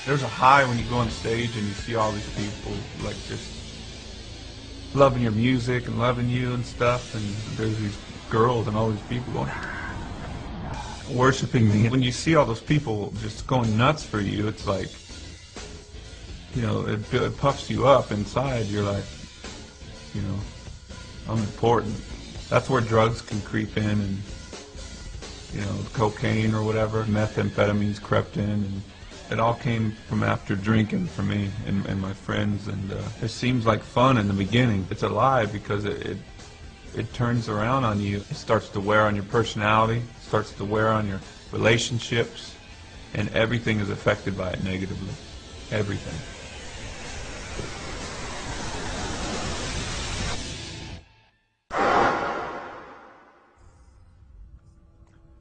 There's a high when you go on stage and you see all these people like just loving your music and loving you and stuff, and there's these girls and all these people going worshiping me. When you see all those people just going nuts for you, it's like, you know, it puffs you up inside. You're like, you know, I'm important. That's where drugs can creep in, and, you know, cocaine or whatever, methamphetamines crept in, and it all came from after drinking for me and my friends. And it seems like fun in the beginning. It's a lie because it turns around on you. It starts to wear on your personality, starts to wear on your relationships, and everything is affected by it negatively. Everything.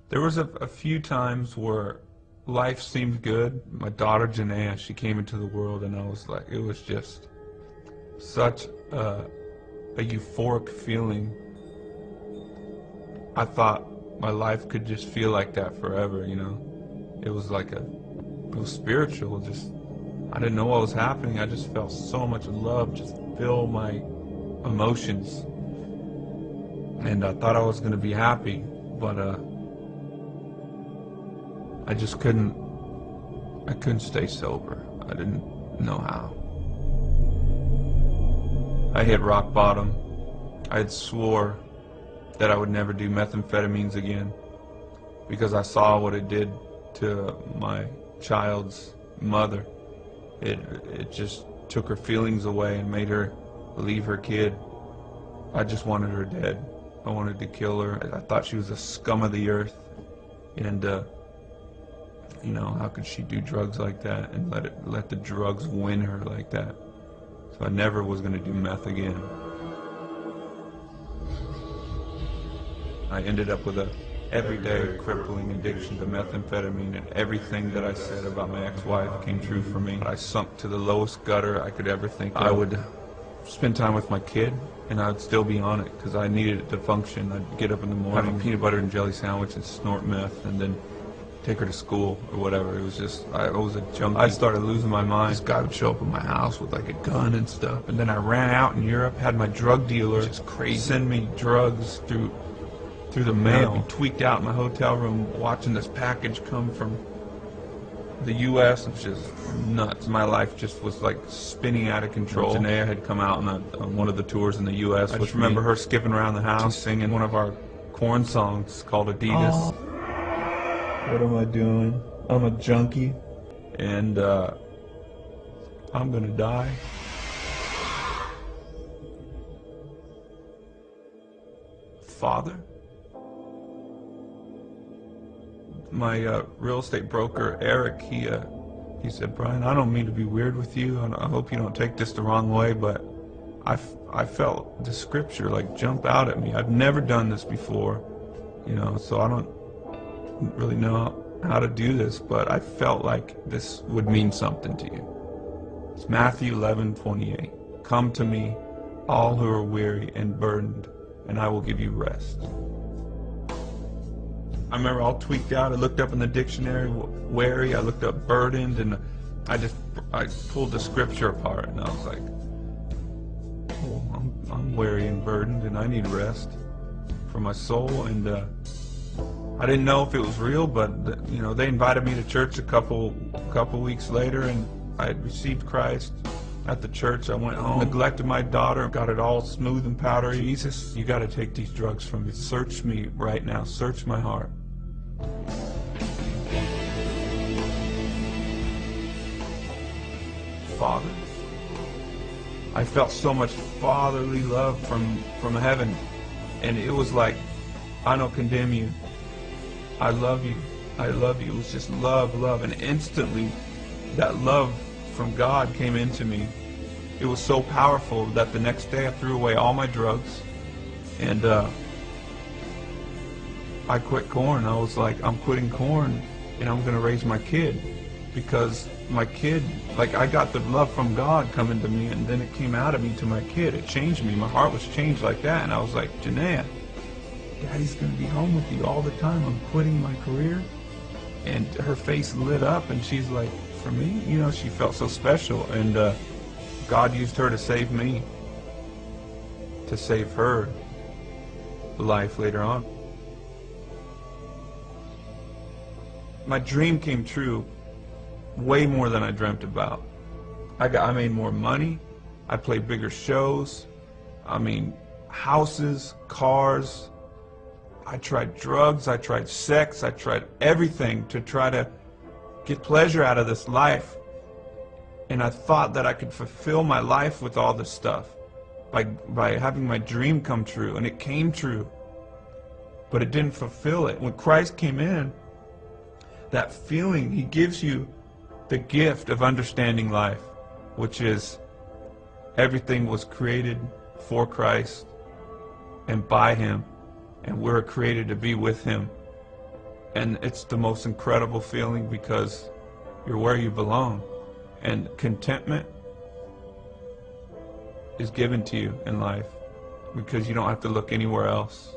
There was a few times where life seemed good. My daughter Janaea, she came into the world, and I was like, it was just such a euphoric feeling. I thought my life could just feel like that forever, you know. It was like it was spiritual. Just, I didn't know what was happening. I just felt so much love just fill my emotions, and I thought I was going to be happy, but I just couldn't stay sober. I didn't know how. I hit rock bottom. I had swore that I would never do methamphetamines again because I saw what it did to my child's mother. It just took her feelings away and made her leave her kid. I just wanted her dead. I wanted to kill her. I thought she was the scum of the earth, and you know, how could she do drugs like that and let the drugs win her like that? So I never was going to do meth again. I ended up with a everyday crippling addiction to methamphetamine, and everything that I said about my ex-wife came true for me. I sunk to the lowest gutter I could ever think of. I would spend time with my kid, and I'd still be on it because I needed it to function. I'd get up in the morning, have a peanut butter and jelly sandwich and snort meth, and then take her to school or whatever. It was just, I was a junkie. I started losing my mind. This guy would show up at my house with like a gun and stuff, and then I ran out in Europe, had my drug dealer just crazy send me drugs through the mail. I'd be tweaked out in my hotel room watching this package come from the U.S. It was just nuts. My life just was like spinning out of control. Janaea had come out on one of the tours in the U.S. I just remember her skipping around the house singing one of our Korn songs called Adidas. Oh. What am I doing? I'm a junkie, and I'm gonna die. Father? My real estate broker, Eric, he said, Brian, I don't mean to be weird with you, and I hope you don't take this the wrong way, but I felt the scripture like jump out at me. I've never done this before, you know, so I don't really know how to do this, but I felt like this would mean something to you. It's Matthew 11:28. Come to me, all who are weary and burdened, and I will give you rest. I remember all tweaked out. I looked up in the dictionary, weary. I looked up burdened, and I pulled the scripture apart, and I was like, oh, I'm weary and burdened, and I need rest for my soul. And I didn't know if it was real, but you know, they invited me to church a couple weeks later, and I had received Christ at the church. I went home, neglected my daughter, got it all smooth and powdery. Jesus, you got to take these drugs from me. Search me right now. Search my heart. Father. I felt so much fatherly love from heaven, and it was like, I don't condemn you. I love you. I love you. It was just love, love. And instantly, that love from God came into me. It was so powerful that the next day I threw away all my drugs, and I quit Korn. I was like, I'm quitting Korn, and I'm going to raise my kid. Because my kid, like, I got the love from God coming to me, and then it came out of me to my kid. It changed me. My heart was changed like that. And I was like, Janaea, Daddy's going to be home with you all the time. I'm quitting my career. And her face lit up, and she's like, for me. You know, she felt so special, and God used her to save me, to save her life later on. My dream came true way more than I dreamt about. I made more money. I played bigger shows. I mean, houses, cars. I tried drugs. I tried sex. I tried everything to try to get pleasure out of this life. And I thought that I could fulfill my life with all this stuff by having my dream come true. And it came true. But it didn't fulfill it. When Christ came in, that feeling, he gives you the gift of understanding life, which is everything was created for Christ and by him, and we're created to be with him. And it's the most incredible feeling because you're where you belong, and contentment is given to you in life because you don't have to look anywhere else.